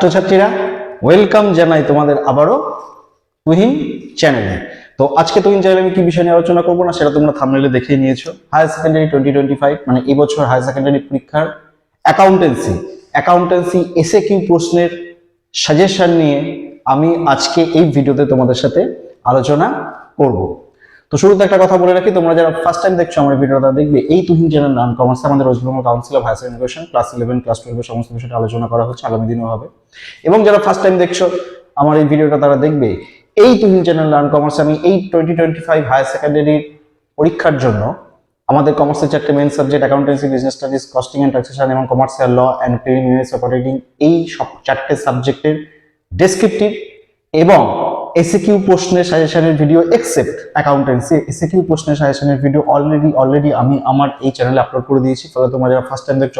ছাত্রছাত্রীরা ওয়েলকাম জানাই তোমাদের আবারও তুহিন চ্যানেলে। তো আজকে তুহিন চ্যানেলে আমি কি বিষয় নিয়ে আলোচনা করবো না সেটা তোমরা থাম্বনেইলে দেখে নিয়েছো। হায়ার সেকেন্ডারি 2025 মানে এই বছর হায়ার সেকেন্ডারি পরীক্ষার অ্যাকাউন্টেন্সি এসএ কিউ প্রশ্নের সাজেশন নিয়ে আমি আজকে এই ভিডিওতে তোমাদের সাথে আলোচনা করব। তো শুরুতে একটা কথা বলে রাখি, তোমরা যারা ফার্স্ট টাইম দেখছো আমার ভিডিওটা দেখবে, এই তুহিন চ্যানেল নাম কমার্স আমাদের West Bengal council of higher secondary education class 11 class 12 এর সমস্ত বিষয়টা আলোচনা করা হচ্ছে, আগামী দিনেও হবে। এবং যারা ফার্স্ট টাইম দেখছো আমার এই ভিডিওটা তারা দেখবে, এই তুহিন চ্যানেল নাম কমার্স আমি এই 2025 হায়ার সেকেন্ডারি পরীক্ষার জন্য আমাদের কমার্সের চারটে main subject accountancy, business studies, costing and taxation এবং commercial law and preliminary operating, এই সব চারটে সাবজেক্টের ডেসক্রিপটিভ এবং এসিকিউ প্রশ্নের সাজেশনের ভিডিও এক্সেপ্ট অ্যাকাউন্টেন্সি এসিকিউ প্রশ্নের সাজেশনের ভিডিও অলরেডি আমি আমার এই চ্যানেলে আপলোড করে দিয়েছি। ফলে তোমরা যারা ফার্স্ট টাইম দেখছো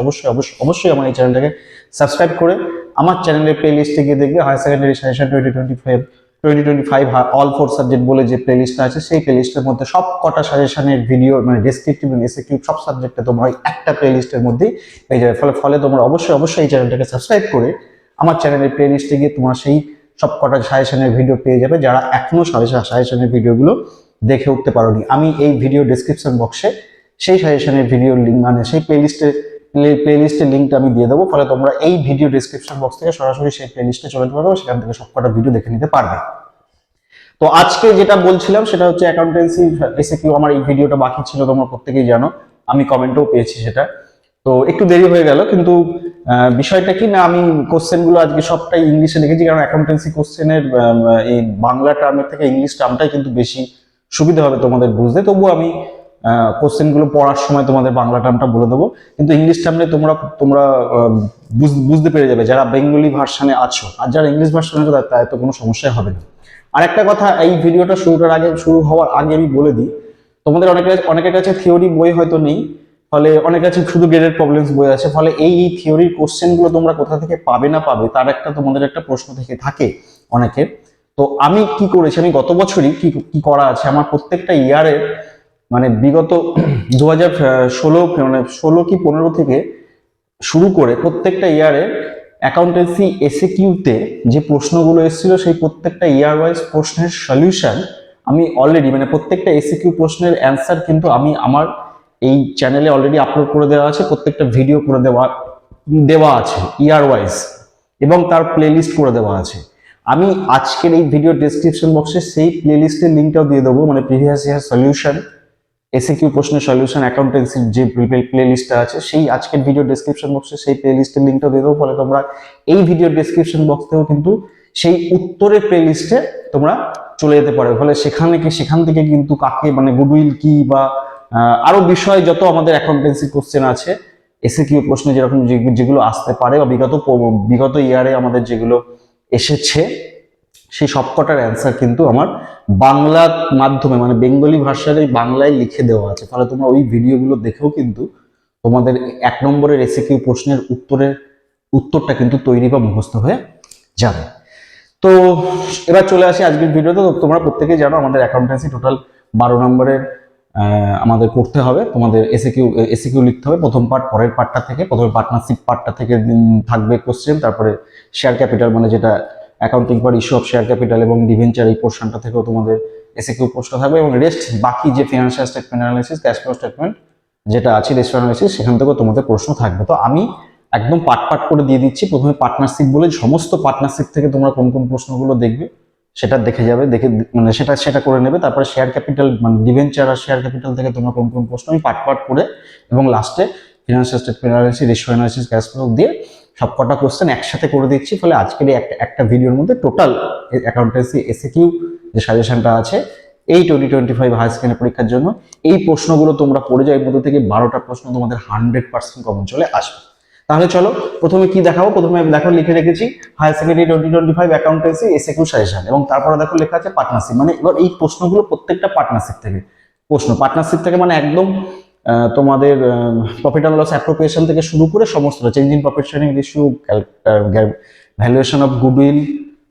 অবশ্যই আমার এই চ্যানেলটাকে সাবস্ক্রাইব করে আমার চ্যানেলের প্লে লিস্টে গিয়ে দেখবে higher secondary suggestion 2025 all four subject বলে যে প্লে লিস্টটা আছে, সেই প্লে লিস্টের মধ্যে সব কটা সাজেশনের ভিডিও মানে ডেসক্রিপটিভ এবং এসিকিউ সব সাবজেক্টে তোমরা একটা প্লে লিস্টের মধ্যেই পেয়ে যাবে। ফলে তোমরা অবশ্যই এই চ্যানেলটাকে সাবস্ক্রাইব করে আমার চ্যানেলের প্লে লিস্টে গিয়ে তোমরা সেই সব কটা সাজেশনের ভিডিও পেয়ে যাবে যারা এখনো সাজেশনের ভিডিওগুলো দেখে উঠতে পারোনি। আমি এই ভিডিও ডেসক্রিপশন বক্সে সেই সাজেশনের ভিডিওর লিঙ্ক মানে সেই প্লে লিস্টের লিঙ্কটা আমি দিয়ে দেবো। ফলে তোমরা এই ভিডিও ডেসক্রিপশন বক্স থেকে সরাসরি সেই প্লে লিস্টে চলে যেতে পারো, সেখান থেকে সব কটা ভিডিও দেখে নিতে পারবে। তো আজকে যেটা বলছিলাম সেটা হচ্ছে অ্যাকাউন্টেন্সি এসএকিউ। আমার এই ভিডিওটা বাকি ছিল, তোমরা প্রত্যেকেই জানো, আমি কমেন্টও পেয়েছি সেটা। তো একটু দেরি হয়ে গেল, কিন্তু বিষয়টা কি না, আমি কোশ্চেনগুলো আজকে সবটাই ইংলিশে লিখেছি, কারণ অ্যাকাউন্টেন্সি কোশ্চেনের এই বাংলা টার্মের থেকে ইংলিশ টার্মটাই কিন্তু বেশি সুবিধা হবে তোমাদের বুঝতে। তবুও আমি কোশ্চেনগুলো পড়ার সময় তোমাদের বাংলা টার্মটা বলে দেবো, কিন্তু ইংলিশ টার্মে তোমরা বুঝতে পেরে যাবে যারা বেঙ্গলি ভার্সানে আছো। আর যারা ইংলিশ ভার্সানে আছো তাদের তো কোনো সমস্যাই হবে না। আর একটা কথা, এই ভিডিওটা শুরু হওয়ার আগে আমি বলে দিই, তোমাদের অনেকের কাছে থিওরি বই হয়তো নেই, ফলে অনেক কাছে শুধু গ্রেডের প্রবলেমস বই আছে। ফলে এই থিওরির কোশ্চেনগুলো তোমরা কোথা থেকে পাবে না পাবে তার তোমাদের একটা প্রশ্ন থেকে থাকে অনেকের। তো আমি কি করেছি, আমি গত বছরই কি করা আছে আমার প্রত্যেকটা ইয়ারের মানে বিগত 2016 মানে 16 কি 15 থেকে শুরু করে প্রত্যেকটা ইয়ারে অ্যাকাউন্টেন্সি এসএকিউতে যে প্রশ্নগুলো এসেছিল সেই প্রত্যেকটা ইয়ার ওয়াইজ প্রশ্নের সলিউশন আমি অলরেডি মানে প্রত্যেকটা এসএকিউ প্রশ্নের অ্যান্সার কিন্তু আমি আমার এই চ্যানেলে অলরেডি আপলোড করে দেওয়া আছে, প্রত্যেকটা ভিডিও করে দেওয়া আছে ইয়ার ওয়াইজ, এবং তার প্লেলিস্ট করে দেওয়া আছে। আমি আজকের এই ভিডিও ডেসক্রিপশন বক্সে সেই প্লেলিস্টের লিঙ্কটাও দিয়ে দেবো, মানে প্রিভিয়াস ইয়ার সলিউশন এসএকিউ প্রশ্নের সলিউশন অ্যাকাউন্টেন্সির যে প্লেলিস্টটা আছে, সেই আজকের ভিডিও ডেসক্রিপশন বক্সে সেই প্লেলিস্টের লিঙ্কটাও দিয়ে দেবো। ফলে তোমরা এই ভিডিও ডেসক্রিপশন বক্স থেকেও কিন্তু সেই উত্তরের প্লেলিস্টে তোমরা চলে যেতে পারো। ফলে সেখান থেকে কিন্তু কাকে মানে গুডউইল কি বা আরো বিষয় যত আমাদের অ্যাকাউন্টেন্সি কোশ্চেন আছে এসএকিউ প্রশ্নে যেরকম যেগুলো আসতে পারে বা বিগত ইয়ারে আমাদের যেগুলো এসেছে সেই সবকটার অ্যান্সার কিন্তু আমার বাংলার মাধ্যমে মানে বেঙ্গলি ভাষার বাংলায় লিখে দেওয়া আছে। ফলে তোমরা ওই ভিডিওগুলো দেখেও কিন্তু তোমাদের 1 নম্বরের এসএকিউ প্রশ্নের উত্তরটা কিন্তু তৈরি বা মুখস্থ হয়ে যাবে। তো এবার চলে আসি আজকের ভিডিওতে। তো তোমরা প্রত্যেকেই জানো আমাদের অ্যাকাউন্টেন্সি টোটাল 12 নম্বরের আমাদের করতে হবে, তোমাদের এসএকিউ লিখতে হবে। প্রথম পার্ট পরের পার্টটা থেকে, প্রথমে পার্টনারশিপ পার্টটা থেকে থাকবে কোশ্চেন, তারপরে শেয়ার ক্যাপিটাল মানে যেটা accounting for issue of share capital এবং ডিভেঞ্চার এই পোর্শনটা থেকেও তোমাদের এসএকিউ প্রশ্ন থাকবে, এবং রেস্ট বাকি যে financial statement analysis, cash flow statement যেটা আছে রেস্ট অ্যানালাইসিস, সেখান থেকেও তোমাদের প্রশ্ন থাকবে। তো আমি একদম পার্ট করে দিয়ে দিচ্ছি। প্রথমে পার্টনারশিপ বলে সমস্ত পার্টনারশিপ থেকে তোমরা কোন কোন প্রশ্নগুলো দেখবে সেটা দেখে যাবে, মানে সেটা করে নেবে। তারপরে শেয়ার ক্যাপিটাল মানে ডিভেঞ্চার আর শেয়ার ক্যাপিটাল থেকে তোমরা কোন কোন প্রশ্ন আমি পার্ট করে এবং লাস্টে financial statement analysis, ratio analysis, cash flow দিয়ে সবকটা কোশ্চেন একসাথে করে দিচ্ছি। ফলে আজকের একটা ভিডিওর মধ্যে টোটাল অ্যাকাউন্টেন্সি এসএকিউ যে সাজেশনটা আছে এই 2025 হায়ার সেকেন্ডারি পরীক্ষার জন্য, এই প্রশ্নগুলো তোমরা পড়ে যাও। এর মধ্যে থেকে 12টা প্রশ্ন তোমাদের 100% কমন চলে আসবে। তাহলে চলো প্রথমে কি দেখাবো। প্রথমে দেখো লিখে রেখেছি higher secondary 2025 accountancy SAQ suggestion, এবং তারপরে দেখো লেখা আছে পার্টনারশিপ। মানে এবার এই প্রশ্নগুলো প্রত্যেকটা পার্টনারশিপ থেকে মানে একদম তোমাদের প্রফিট অ্যান্ড লস অ্যাপ্রোপ্রিয়েশন থেকে শুরু করে সমস্তটা, change in profit sharing ratio, valuation of goodwill,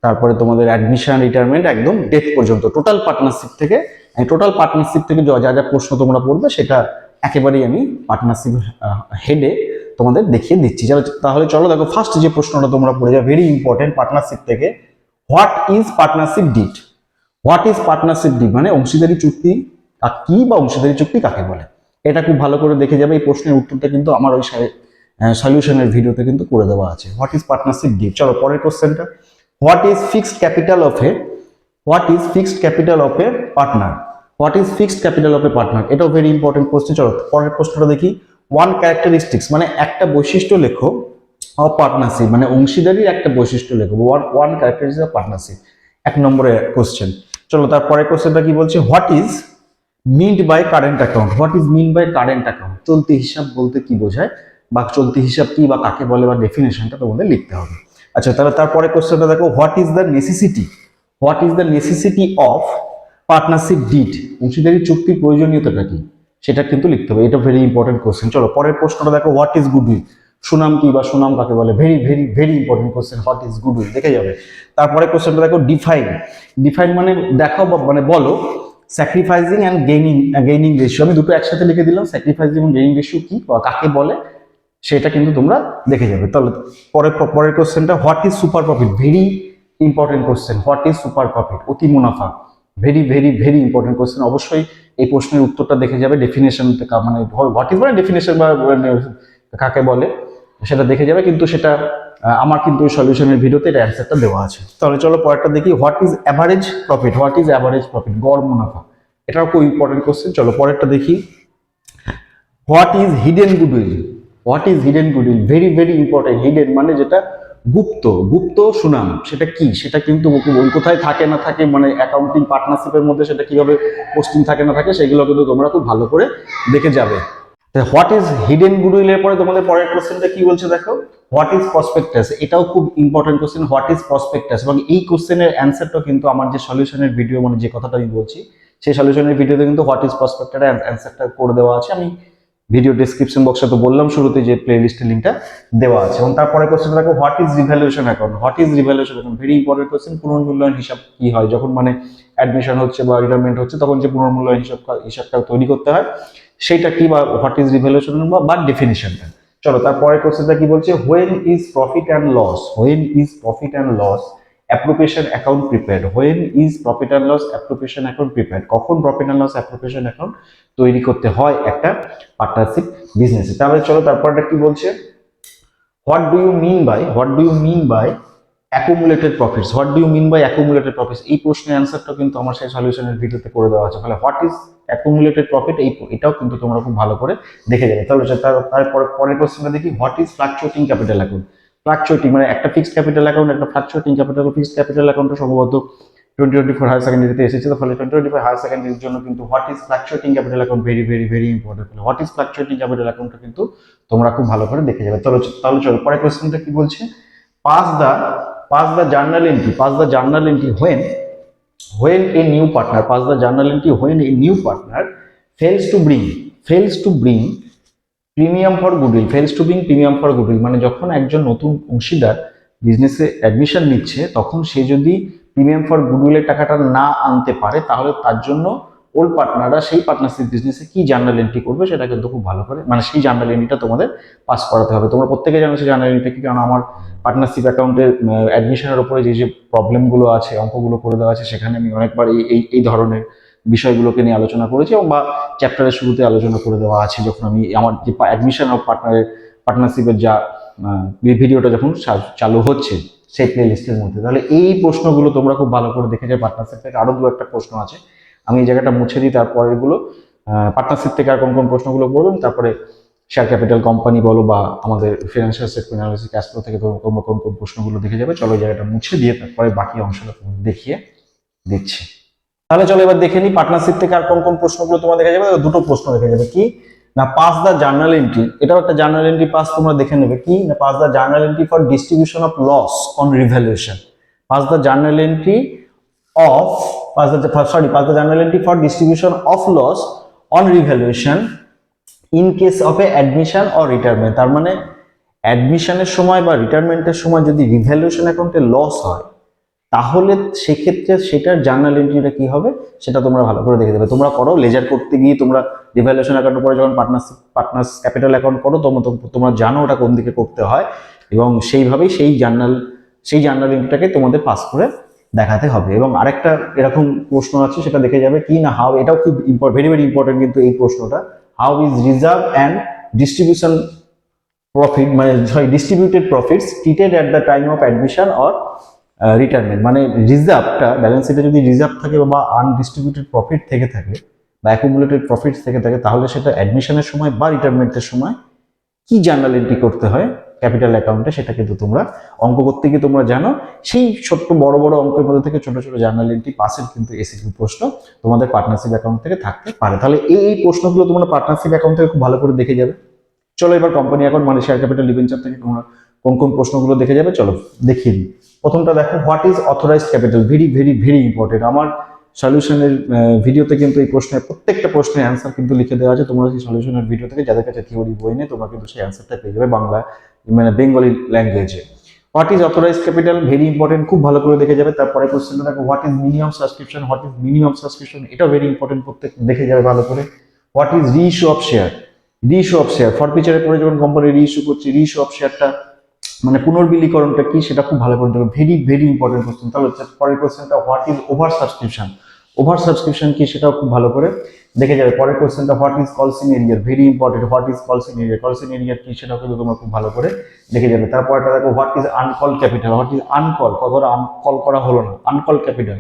তারপরে তোমাদের অ্যাডমিশন, রিটায়ারমেন্ট, একদম ডেথ পর্যন্ত টোটাল পার্টনারশিপ থেকে যা যা প্রশ্ন তোমরা পড়বে সেটা একেবারেই আমি পার্টনারশিপ হেডে তোমাদের দেখিয়ে দিচ্ছি। তাহলে চলো দেখো, ফার্স্ট যে প্রশ্নটা তোমরা পড়ে যাবে, ভেরি ইম্পর্টেন্ট, পার্টনারশিপ থেকে, what is partnership did? What is partnership did মানে অংশীদারি চুক্তি কি বা অংশীদারি চুক্তি কাকে বলে, এটা খুব ভালো করে দেখে যাবে। এই প্রশ্নের উত্তরটা কিন্তু আমার ওই সলিউশনের ভিডিওতে কিন্তু করে দেওয়া আছে। What is partnership did. চলো পরের কোশ্চেনটা, what is fixed capital of A, what is fixed capital of a partner? What is fixed capital of a partner, এটাও ভেরি ইম্পর্টেন্ট কোশ্চেন। চলো পরের প্রশ্নটা দেখি, ওয়ান ক্যারেক্টারিস্টিক্স মানে একটা বৈশিষ্ট্য লেখো অফ পার্টনারশিপ, মানে অংশীদারির একটা বৈশিষ্ট্য লেখো, ওয়ান ক্যারেক্টারিস্টিক্স অফ পার্টনারশিপ, 1 নম্বরের কোশ্চেন। চলো তারপরে কোশ্চেনটা কি বলছে, what is meant by current account? What is mean by current account, চলতি হিসাব বলতে কি বোঝায় বা চলতি হিসাব কি বা কাকে বলে বা ডেফিনেশনটা তোমাদের লিখতে হবে। আচ্ছা তাহলে তারপরে কোশ্চেনটা দেখো, what is the necessity, what is the necessity of partnership deed? অংশীদারি চুক্তির প্রয়োজনীয়তাটা কি সেটা কিন্তু লিখতে হবে, এটা ভেরি ইম্পর্টেন্ট কোশ্চেন। চলো পরের প্রশ্নটা দেখো, হোয়াট ইজ গুডউইল? সুনাম কি বা সুনাম কাকে বলে? Very very very important question, what is goodwill দেখে যাবে। তারপরে কোশ্চেনটা দেখো, ডিফাইন, ডিফাইন মানে দেখাও বা মানে বলো, স্যাক্রিফাইসিং অ্যান্ড গেইনিং রেশিও, আমি দুটো একসাথে লিখে দিলাম, স্যাক্রিফাইসিং এবং গেইনিং রেশিও কি বা কাকে বলে সেটা কিন্তু তোমরা দেখে যাবে। তাহলে পরের কোশ্চেনটা, what is super profit? Very important question, what is super profit? অতি মুনাফা, very very very important question. অবশ্যই এই প্রশ্নের উত্তরটা দেখে যাবে, ডেফিনেশন মানে হোয়াট ইজ মানে ডেফিনেশন বা কাকে বলে সেটা দেখে যাবে, কিন্তু সেটা আমার কিন্তু ওই সলিউশনের ভিডিওতে এটা অ্যান্সারটা দেওয়া আছে। তাহলে চলো পরেরটা দেখি, what is average profit? What is average profit, গড় মুনাফা, এটাও খুব ইম্পর্টেন্ট কোশ্চেন। চলো পরেরটা দেখি, what is hidden goodwill? What is hidden goodwill? Very very important, hidden মানে যেটা গুপ্ত, গুপ্ত সুনাম, সেটা কি, সেটা কিন্তু কোথায় থাকে না থাকে, মানে অ্যাকাউন্টিং পার্টনারশিপের মধ্যে সেটা কিভাবে পোস্টিং থাকে না থাকে সেগুলো কিন্তু তোমরা খুব ভালো করে দেখে যাবে। হোয়াট ইজ হিডেন গুডউইল এর পরে তোমাদের পরের কোশ্চেনটা কি বলছে দেখো, হোয়াট ইজ প্রসপেক্টাস? এটাও খুব important question, what is prospectus, এবং এই কোশ্চেনের অ্যান্সারটা কিন্তু আমার যে সলিউশনের ভিডিও মানে যে কথাটা আমি বলছি সেই সলিউশনের ভিডিওতে কিন্তু হোয়াট ইজ প্রসপেক্টাস অ্যান্সারটা করে দেওয়া আছে। আমি ভিডিও ডেসক্রিপশন বক্সে তো বললাম শুরুতে যে প্লে লিস্টের লিঙ্কটা দেওয়া আছে। এবং তারপরে কোশ্চেন দেখো, what is revaluation account? What is revaluation account? Very important question. পুনর্মূল্যায়ন হিসাব কি হয় যখন মানে অ্যাডমিশন হচ্ছে বা রিটায়ারমেন্ট হচ্ছে তখন যে পুনর্মূল্যায়ন হিসাবটা তৈরি করতে হয় সেটা কি বা হোয়াট ইজ রিভ্যালুয়েশন বা ডেফিনিশনটা। চলো তারপরে কোশ্চেনটা কি বলছে, when is profit and loss? When is profit and loss appropriation account prepared? When is profit and loss appropriation account prepared? কখন profit and loss appropriation account তৈরি করতে হয় একটা পার্টনারশিপ বিজনেসে? তাহলে চলো তারপরটা কি বলছে, what do you mean by accumulated profits? What do you mean by accumulated profits? এই প্রশ্নের অ্যান্সারটা কিন্তু আমার সেই সলিউশনের ভিডিওতে করে দেওয়া আছে। তাহলে হোয়াট ইজ অ্যাকুমুলেটেড প্রফিট, এটাও কিন্তু তোমরা খুব ভালো করে দেখে যাবে। তাহলে তারপরে পরের কোশ্চেনটা দেখি, what is fluctuating capital account? Fluctuating মানে একটা ফিক্সড ক্যাপিটাল অ্যাকাউন্ট, একটা ফ্লাকচুয়েটিং ক্যাপিটাল। ফিক্সড ক্যাপিটাল অ্যাকাউন্টটা সম্ভবত 2024 হায়ার সেকেন্ডারিতে এসেছে, ফলে 2025 হায়ার সেকেন্ডারির জন্য কিন্তু what is fluctuating capital account very very very important. What is fluctuating capital অ্যাকাউন্টটা কিন্তু তোমরা খুব ভালো করে দেখে যাবে। তাহলে চলো পরের কোশ্চেনটা কি বলছে, pass the journal entry when a new partner, pass the journal entry when a new partner fails to bring premium for goodwill. Fails to bring premium for goodwill মানে যখন একজন নতুন অংশীদার বিজনেসে অ্যাডমিশন নিচ্ছে তখন সে যদি প্রিমিয়াম ফর গুডউইলের টাকাটা না আনতে পারে তাহলে তার জন্য ওল্ড পার্টনাররা সেই পার্টনারশিপ বিজনেসে কি জার্নাল এন্ট্রি করবে সেটা কিন্তু খুব ভালো করে মানে সেই জার্নাল এন্ট্রিটা তোমাদের পাস করাতে হবে। তোমরা প্রত্যেকে জানো সেই জার্নাল এন্ট্রিটা কি, কারণ আমার পার্টনারশিপ অ্যাকাউন্টের অ্যাডমিশনের উপরে যে প্রবলেমগুলো আছে, অঙ্কগুলো করে দেওয়া আছে, সেখানে আমি অনেকবার এই ধরনের বিষয়গুলোকে নিয়ে আলোচনা করেছি এবং বা চ্যাপ্টারের শুরুতে আলোচনা করে দেওয়া আছে যখন আমি আমার যে অ্যাডমিশন অফ পার্টনারশিপের যা ভিডিওটা যখন চালু হচ্ছে সেই প্লে লিস্টের মধ্যে। তাহলে এই প্রশ্নগুলো তোমরা খুব ভালো করে দেখে যাও। পার্টনারশিপ থেকে আরো 2-1টা প্রশ্ন আছে, আমি এই জায়গাটা মুছে দিই, তারপরে এগুলো পার্টনারশিপ থেকে আর কোন কোন প্রশ্নগুলো পড়বেন, তারপরে শেয়ার ক্যাপিটাল কোম্পানি বলো বা আমাদের financial statement analysis cash flow থেকে তোমরা কোন কোন প্রশ্নগুলো দেখে যাবে। চলো এই জায়গাটা মুছে দিয়ে তারপরে বাকি অংশটা দেখিয়ে দিচ্ছি। তাহলে চলো এবার দেখে নিই পার্টনারশিপ থেকে আর কোন কোন প্রশ্নগুলো তোমরা দেখে যাবে। দুটো প্রশ্ন দেখে যাবে, কি না পাস দ্য জার্নাল এন্ট্রি, এটাও একটা জার্নাল এন্ট্রি পাস তোমরা দেখে নেবে, কি না pass the journal entry for distribution of loss on revaluation. Pass the journal entry of pass the journal entry for distribution of loss on revaluation in case of a admission or retirement। তার মানে অ্যাডমিশনের সময় বা রিটায়ারমেন্টের সময় যদি revaluation অ্যাকাউন্টে loss হয় তাহলে সেক্ষেত্রে সেটার জার্নাল এন্ট্রিটা কি হবে সেটা তোমরা ভালো করে দেখে দেবে। তোমরা করো লেজার করতে গিয়ে, তোমরা রিভ্যালুয়েশন অ্যাকাউন্টের পরে যখন পার্টনার্স ক্যাপিটাল অ্যাকাউন্ট করো তোমরা জানো ওটা কোন দিকে করতে হয়, এবং সেইভাবেই সেই জার্নাল এন্ট্রিটাকে তোমাদের পাস করে দেখাতে হবে। এবং আরেকটা এরকম প্রশ্ন আছে, সেটা দেখে যাবে কি না হাউ, এটাও খুব ভেরি ভেরি ইম্পর্টেন্ট কিন্তু এই প্রশ্নটা, how is reserve and distribution profit, মানে sorry distributed profits treated at the time of admission or retirement. মানে রিজার্ভটা, ব্যালেন্স শিটে যদি রিজার্ভ থাকে বা আনডিস্ট্রিবিউটেড প্রফিট থেকে থাকে বা অ্যাকুমুলেটেড প্রফিট থেকে থাকে, তাহলে সেটা অ্যাডমিশনের সময় বা রিটায়ারমেন্টের সময় কি জার্নাল এন্ট্রি করতে হয় ক্যাপিটাল অ্যাকাউন্টে, সেটা কিন্তু তোমরা অঙ্ক করতে গিয়ে তোমরা জানো। সেই ছোট্ট বড় বড় অঙ্কের মধ্যে থেকে ছোট ছোট জার্নাল এন্ট্রি পাসের কিন্তু এসিকিউ প্রশ্ন তোমাদের পার্টনারশিপ অ্যাকাউন্ট থেকে থাকতে পারে। তাহলে এই প্রশ্নগুলো তোমরা পার্টনারশিপ অ্যাকাউন্ট থেকে খুব ভালো করে দেখে যাবে। চলো এবার কোম্পানি অ্যাকাউন্ট মানে শেয়ার ক্যাপিটাল ডিবেঞ্চার থেকে তোমরা কোন কোন প্রশ্নগুলো দেখে যাবে চলো দেখিয়ে দিই। প্রথমটা দেখো, what is authorised capital, very very very important. আমার সলিউশনের ভিডিওতে কিন্তু এই প্রশ্নের প্রত্যেকটা প্রশ্নের অ্যান্সার কিন্তু লিখে দেওয়া আছে। তোমরা সেই সলিউশনের ভিডিও থেকে যাদের কাছে থিওরি বই নেই, তোমরা কিন্তু সেই অ্যান্সারটা পেয়ে যাবে বাংলা, মানে বেঙ্গলি ল্যাঙ্গুয়েজে। What is authorised capital, very important, খুব ভালো করে দেখে যাবে। তারপরে কোশ্চেনটা দেখো, what is minimum subscription, what is minimum subscription, এটাও ভেরি ইম্পর্টেন্ট, প্রত্যেক দেখে যাবে ভালো করে। What is reissue of share, reissue of share ফরফিচারের পরে যখন কোম্পানি রিইস্যু করছে, রিইস্যু অফ শেয়ারটা মানে পুনর্বিলীকরণটা কি সেটা খুব ভালো করে দেখো, ভেরি ভেরি ইম্পর্টেন্ট কোশ্চেন। তাহলে পরের কোশ্চেনটা, what is over subscription, over subscription কি সেটাও খুব ভালো করে দেখে যাবে। পরের কোশ্চেনটা, হোয়াট ইজ কলসিন এরিয়ার, ভেরি ইম্পর্টেন্ট, হোয়াট ইজ কলসিন এরিয়ার, কলসিন এরিয়ার কি সেটাও কিন্তু তোমরা খুব ভালো করে দেখে যাবে। তারপরটা দেখো, what is uncalled capital, what is uncalled, কতটা আনকল করা হলো না, আনকল ক্যাপিটাল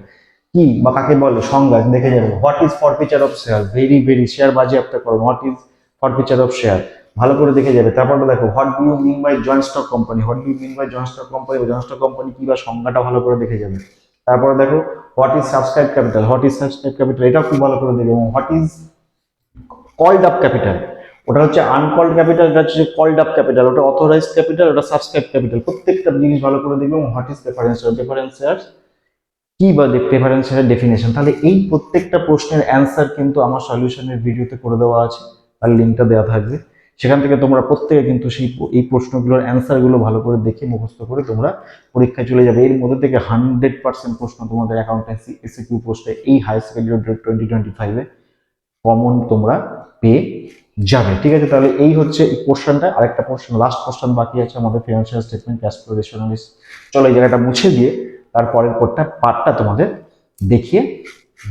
কি বা কাকে বলে সংজ্ঞা দেখে যাবে। What is forfeiture of share, very very share বাজেয়াপ্ত করো, what is forfeiture of share ভালো করে দেখে যাবে। তারপরটা দেখো, what do you mean by joint stock company, what do you mean by joint stock company, joint stock company কি বা সংজ্ঞাটা ভালো করে দেখে যাবে। তারপরে দেখো, what is subscribe capital, what is subscribe capital, এটাও খুব ভালো করে দেখবে। এবং what is called up capital, ওটা হচ্ছে আনকল্ড ক্যাপিটাল, এটা হচ্ছে কলড আপ ক্যাপিটাল, ওটা অথরাইজড ক্যাপিটাল, ওটা সাবস্ক্রাইব ক্যাপিটাল, প্রত্যেকটা জিনিস ভালো করে দেখবে। এবং what is preference share, preference share কি বা প্রেফারেন্স শেয়ারের ডেফিনেশন। তাহলে এই প্রত্যেকটা প্রশ্নের অ্যান্সার কিন্তু আমার সলিউশনের ভিডিওতে করে দেওয়া আছে, তার লিঙ্কটা দেওয়া থাকবে, সেখান থেকে তোমরা প্রত্যেকে কিন্তু এই প্রশ্নগুলোর অ্যান্সারগুলো ভালো করে দেখে মুখস্থ করে তোমরা পরীক্ষায় চলে যাবে। এর মধ্যে থেকে 100% প্রশ্ন তোমাদের অ্যাকাউন্টেন্সি এসিকিউ পোস্টে এই হাই সেকেন্ডারি 2025-এ কমন তোমরা পেয়ে যাবে। ঠিক আছে, তাহলে এই হচ্ছে এই কোশ্চেনটা। আরেকটা কোশ্চেন, লাস্ট কোশ্চেন বাকি আছে আমাদের, financial statement, cash flow, ratio analysis. চলো এই জায়গাটা মুছে দিয়ে তারপরের পার্টটা তোমাদের দেখিয়ে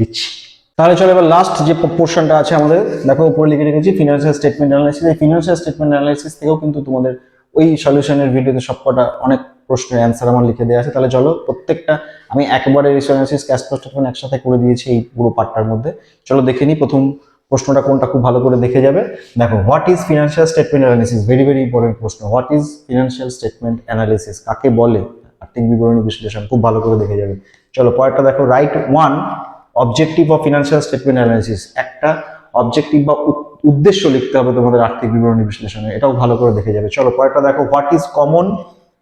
দিচ্ছি। তাহলে চলো এবার লাস্ট যে পোর্শনটা আছে আমাদের, দেখো উপরে লিখে রেখেছি ফিনান্সিয়াল স্টেটমেন্ট অ্যানালাইসিস। এই ফিনান্সিয়াল স্টেটমেন্ট অ্যানালাইসিস থেকেও কিন্তু তোমাদের ওই সলিউশনের ভিডিওতে সবকটা অনেক প্রশ্নের অ্যান্সার আমার লিখে দেওয়া আছে। তাহলে চলো প্রত্যেকটা আমি একবারে ratio analysis, cash flow statement একসাথে করে দিয়েছি এই পুরো পার্টটার মধ্যে। চলো দেখে নিই প্রথম প্রশ্নটা কোনটা, খুব ভালো করে দেখে যাবে। দেখো, what is financial statement analysis, very very important প্রশ্ন। What is financial statement analysis, কাকে বলে, আর্থিক বিবরণী বিশ্লেষণ, খুব ভালো করে দেখে যাবে। চলো পরেরটা দেখো, right one objective of financial statement analysis, একটা অবজেক্টিভ বা উদ্দেশ্য লিখতে হবে তোমাদের আর্থিক বিবরণী বিশ্লেষণে, এটাও ভালো করে দেখে যাবে। চলো পরেরটা দেখো, what is common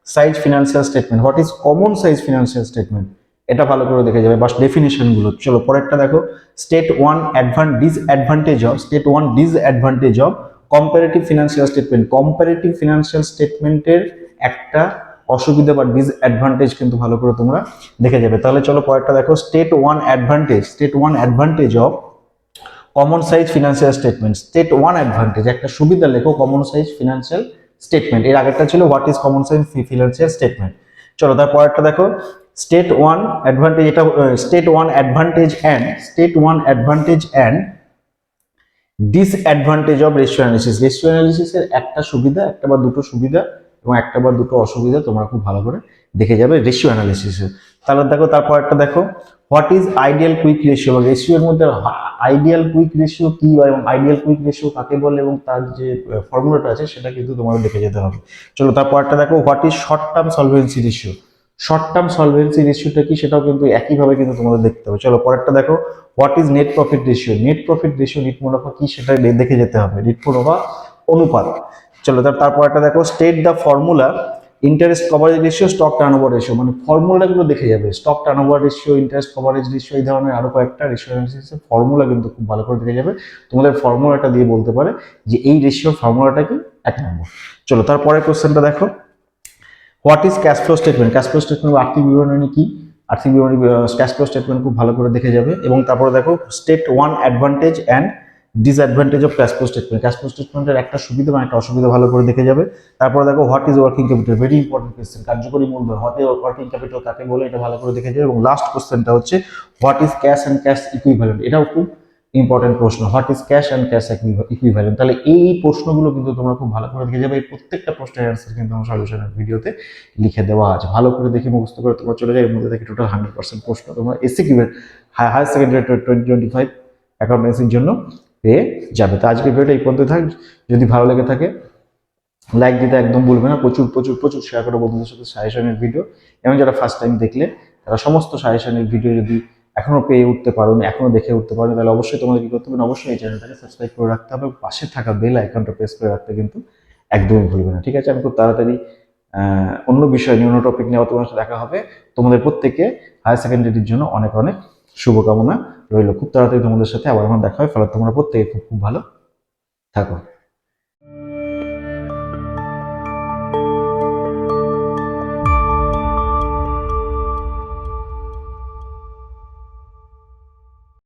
size financial statement, what is common size financial statement, এটা ভালো করে দেখে যাবে, বাস ডেফিনেশন গুলো। চলো পরেরটা দেখো, state one disadvantage of comparative financial statement, comparative financial স্টেটমেন্টের একটা অসুবিধা বা ডিসঅ্যাডভান্টেজ কিন্তু ভালো করে তোমরা দেখে যাবে। তাহলে চলো পরেরটা দেখো, state one advantage of common size financial statement, state one advantage, একটা সুবিধা লেখো কমন সাইজ ফিনান্সিয়াল স্টেটমেন্ট। এর আগেরটা ছিল what is common size financial statement. চলো তারপরেরটা দেখো, স্টেট ওয়ান অ্যাডভান্টেজ, এটা state one advantage and disadvantage of ratio analysis, ratio অ্যানালিসিসের একটা সুবিধা, একটা বা দুটো সুবিধা এবং একটা বা দুটো অসুবিধা তোমরা খুব ভালো করে দেখে যাবে রেশিও অ্যানালিসিসে। তাহলে দেখো তারপরটা দেখো, what is ideal quick ratio, রেশিওর মধ্যে আইডিয়াল কুইক রেশিও কি এবং আইডিয়াল কুইক রেশিও কাকে বলে এবং তার যে ফর্মুলাটা আছে সেটা কিন্তু তোমাদের দেখে যেতে হবে। চলো তারপরটা দেখো, what is short term solvency ratio, short term solvency রেশিওটা কি সেটাও কিন্তু একইভাবে কিন্তু তোমাদের দেখতে হবে। চলো পরেরটা দেখো, what is net profit ratio, net profit ratio, net মুনাফা কি সেটা দেখে যেতে হবে, নেট মুনাফা অনুপাত। চলো তারপরটা দেখো, state the formula interest coverage ratio, stock turnover ratio, মানে ফর্মুলাগুলো দেখে যাবে, stock turnover ratio, interest coverage ratio, এই ধরনের আরো কয়েকটা রেশিও অ্যানালিসিসের ফর্মুলা কিন্তু খুব ভালো করে দেখে যাবে। তোমাদের ফর্মুলাটা দিয়ে বলতে পারে যে এই রেশিওর ফর্মুলাটা কি, 1 নম্বর। চলো তারপরে কোশ্চেনটা দেখো, what is cash flow statement, cash flow statement আর্থিক বিবরণী কি, আর্থিক বিবরণী ক্যাশ ফ্লো স্টেটমেন্ট খুব ভালো করে দেখে যাবে। এবং তারপরে দেখো state one advantage and disadvantage of cash flow statement, cash flow স্টেটমেন্টের একটা সুবিধা এবং একটা অসুবিধা ভালো করে দেখে যাবে। তারপরে দেখো what is working capital, very important question, কার্যকরী মূলধন হতে ওয়ার্কিং ক্যাপিটাল কাকে বলে এটা ভালো করে দেখে যাবে। এবং লাস্ট কোশ্চেনটা হচ্ছে what is cash and cash equivalent, এটাও খুব ইম্পর্টেন্ট প্রশ্ন, what is cash and cash equivalent. তাহলে এই প্রশ্নগুলো কিন্তু তোমরা খুব ভালো করে দেখে যাবে। এই প্রত্যেকটা প্রশ্নের অ্যান্সার কিন্তু আমার সলিউশনের ভিডিওতে লিখে দেওয়া আছে, ভালো করে দেখে মুখস্থ করে তোমরা চলে যাবে। এর মধ্যে থেকে টোটাল 100% প্রশ্ন তোমরা এসসিকিউ হায়ার সেকেন্ডারি 2025 অ্যাকাউন্টেন্সির জন্য পেয়ে যাবে। তো আজকের ভিডিওটা এই পর্যন্ত থাক। যদি ভালো লেগে থাকে লাইক দিতে একদম ভুলবে না, প্রচুর প্রচুর প্রচুর শেয়ার করো বন্ধুদের সাথে সাজেশনের ভিডিও। এবং যারা ফার্স্ট টাইম দেখলে তারা সমস্ত সাজেশনের ভিডিও যদি এখনো পেয়ে উঠতে পারো, এখনো দেখে উঠতে পারো, তাহলে অবশ্যই তোমাদের কি করতে হবে, অবশ্যই এই চ্যানেলটাকে সাবস্ক্রাইব করে রাখতে হবে, পাশে থাকা বেল আইকনটা প্রেস করে রাখতে কিন্তু একদমই ভুলবে না। ঠিক আছে, আমি খুব তাড়াতাড়ি অন্য বিষয় নিয়ে, অন্য টপিক নিয়ে তোমার সাথে দেখা হবে। তোমাদের প্রত্যেকে হায়ার সেকেন্ডারির জন্য অনেক অনেক শুভকামনা রইল। খুব তাড়াতাড়ি তোমাদের সাথে আবার আমার দেখা হয়। ফলে তোমরা প্রত্যেকে খুব খুব ভালো থাকো।